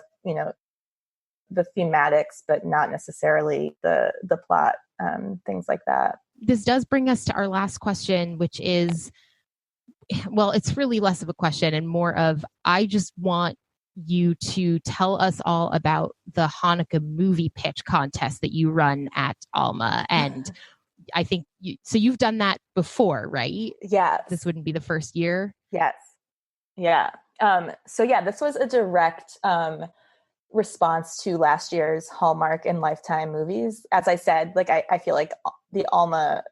thematics, but not necessarily the plot, things like that. This does bring us to our last question, which is, well, it's really less of a question and more of, I just want you to tell us all about the Hanukkah movie pitch contest that you run at Alma. And I think you've done that before, right? Yeah. This wouldn't be the first year. Yes. Yeah. This was a direct response to last year's Hallmark and Lifetime movies. As I said, like, I feel like the Alma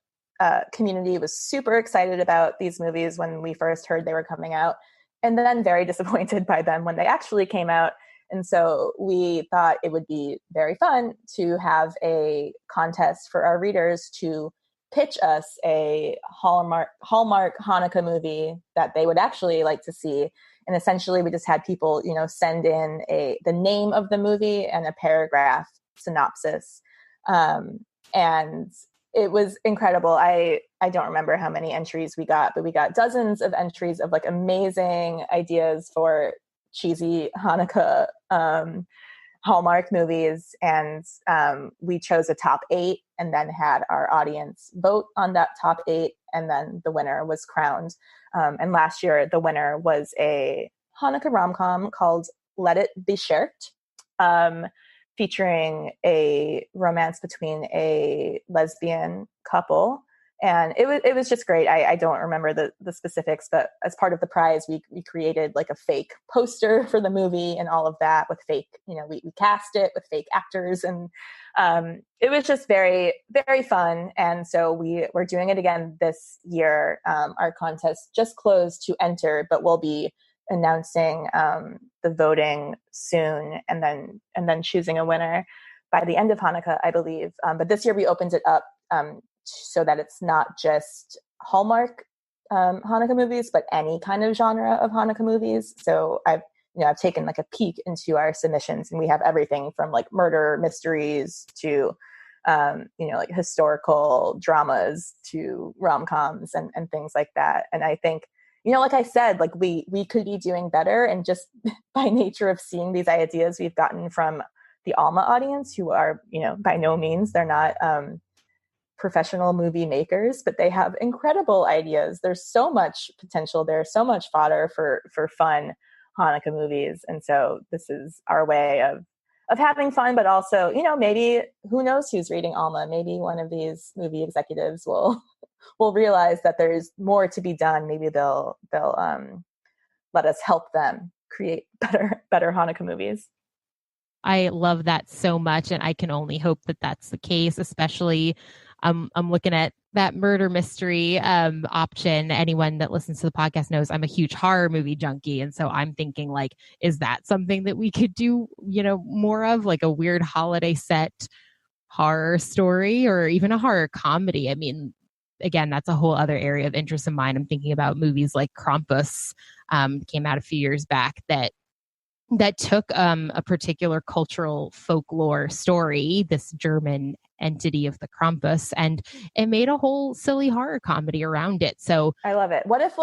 community was super excited about these movies when we first heard they were coming out, and then very disappointed by them when they actually came out. And so we thought it would be very fun to have a contest for our readers to pitch us a Hallmark Hanukkah movie that they would actually like to see. And essentially we just had people, send in the name of the movie and a paragraph synopsis. And it was incredible. I don't remember how many entries we got, but we got dozens of entries of like amazing ideas for cheesy Hanukkah Hallmark movies. And we chose a top 8 and then had our audience vote on that top 8. And then the winner was crowned. And last year, the winner was a Hanukkah rom-com called Let It Be Shared, featuring a romance between a lesbian couple. And it was just great. I don't remember the specifics, but as part of the prize, we created like a fake poster for the movie and all of that with fake, we cast it with fake actors. And it was just very, very fun. And so we're doing it again this year. Our contest just closed to enter, but we'll be announcing the voting soon and then choosing a winner by the end of Hanukkah, I believe. But this year we opened it up so that it's not just Hallmark Hanukkah movies, but any kind of genre of Hanukkah movies. So I've taken like a peek into our submissions, and we have everything from like murder mysteries to like historical dramas to rom-coms and things like that. And I think, like I said, like we could be doing better, and just by nature of seeing these ideas we've gotten from the Alma audience, who are, by no means, they're not professional movie makers, but they have incredible ideas. There's so much potential. There's so much fodder for fun Hanukkah movies. And so this is our way of having fun, but also, maybe who knows who's reading Alma? Maybe one of these movie executives will realize that there's more to be done. Maybe they'll let us help them create better Hanukkah movies. I love that so much, and I can only hope that that's the case. Especially, I'm looking at that murder mystery option. Anyone that listens to the podcast knows I'm a huge horror movie junkie, and so I'm thinking, like, is that something that we could do, more of, like a weird holiday set horror story, or even a horror comedy? I mean, again, that's a whole other area of interest of mine. I'm thinking about movies like Krampus, came out a few years back, that that took a particular cultural folklore story, this German entity of the Krampus, and it made a whole silly horror comedy around it. So I love it. What if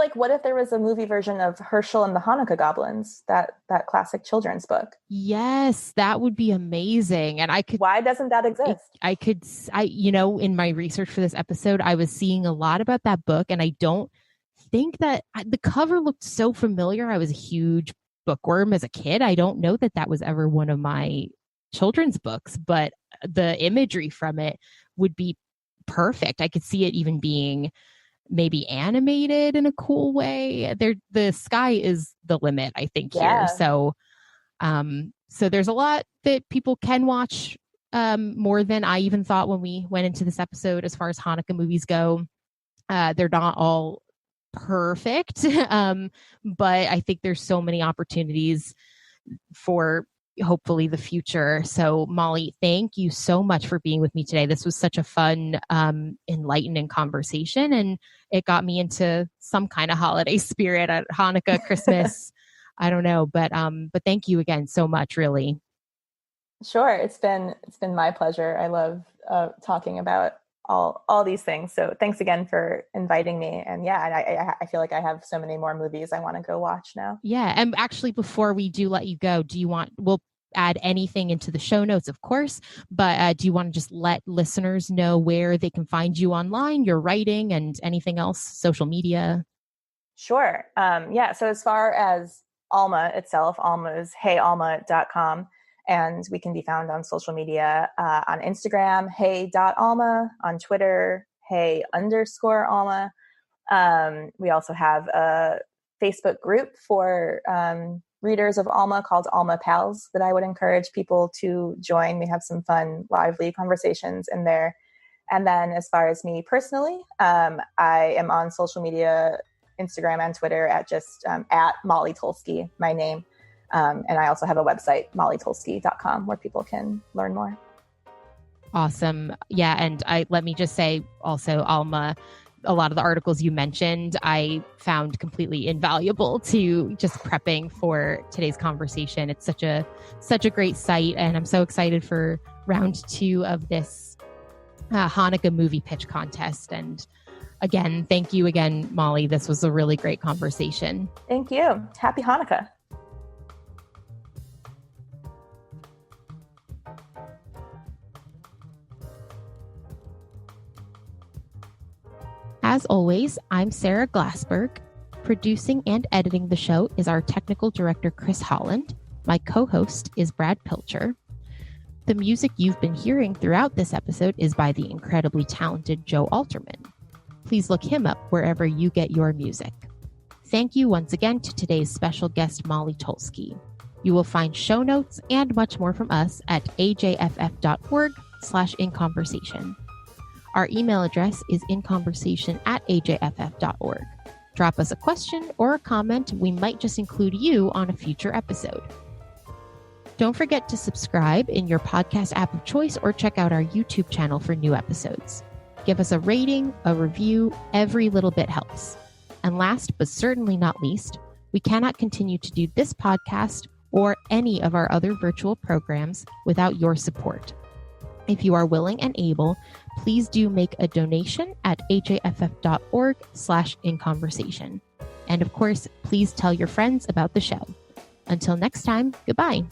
there was a movie version of Herschel and the Hanukkah Goblins, that classic children's book? Yes, that would be amazing. And why doesn't that exist? In my research for this episode, I was seeing a lot about that book, and I don't think that the cover looked so familiar. I was a huge bookworm as a kid. I don't know that was ever one of my children's books, but the imagery from it would be perfect. I could see it even being maybe animated in a cool way. The sky is the limit, I think, here. So there's a lot that people can watch, more than I even thought when we went into this episode. As far as Hanukkah movies go, they're not all perfect, but I think there's so many opportunities for hopefully the future. So Molly, thank you so much for being with me today. This was such a fun, enlightening conversation, and it got me into some kind of holiday spirit at Hanukkah, Christmas. I don't know, but thank you again so much, really. Sure. It's been my pleasure. I love talking about all these things. So thanks again for inviting me. And yeah, I feel like I have so many more movies I want to go watch now. Yeah. And actually, before we do let you go, we'll add anything into the show notes, of course, but do you want to just let listeners know where they can find you online, your writing, and anything else, social media? Sure. So as far as Alma itself, Alma is heyalma.com. And we can be found on social media, on Instagram, hey.alma, on Twitter, hey_alma. We also have a Facebook group for readers of Alma called Alma Pals that I would encourage people to join. We have some fun, lively conversations in there. And then as far as me personally, I am on social media, Instagram and Twitter at just at Molly Tolsky, my name. And I also have a website, mollytolsky.com, where people can learn more. Awesome. Yeah. And let me just say also, Alma, a lot of the articles you mentioned, I found completely invaluable to just prepping for today's conversation. It's such a great site. And I'm so excited for round 2 of this Hanukkah movie pitch contest. And again, thank you again, Molly. This was a really great conversation. Thank you. Happy Hanukkah. As always, I'm Sarah Glassberg. Producing and editing the show is our technical director, Chris Holland. My co-host is Brad Pilcher. The music you've been hearing throughout this episode is by the incredibly talented Joe Alterman. Please look him up wherever you get your music. Thank you once again to today's special guest, Molly Tolsky. You will find show notes and much more from us at ajff.org/inconversation. Our email address is inconversation@ajff.org. Drop us a question or a comment. We might just include you on a future episode. Don't forget to subscribe in your podcast app of choice or check out our YouTube channel for new episodes. Give us a rating, a review. Every little bit helps. And last but certainly not least, we cannot continue to do this podcast or any of our other virtual programs without your support. If you are willing and able, please do make a donation at ajff.org/inconversation. And of course, please tell your friends about the show. Until next time, goodbye.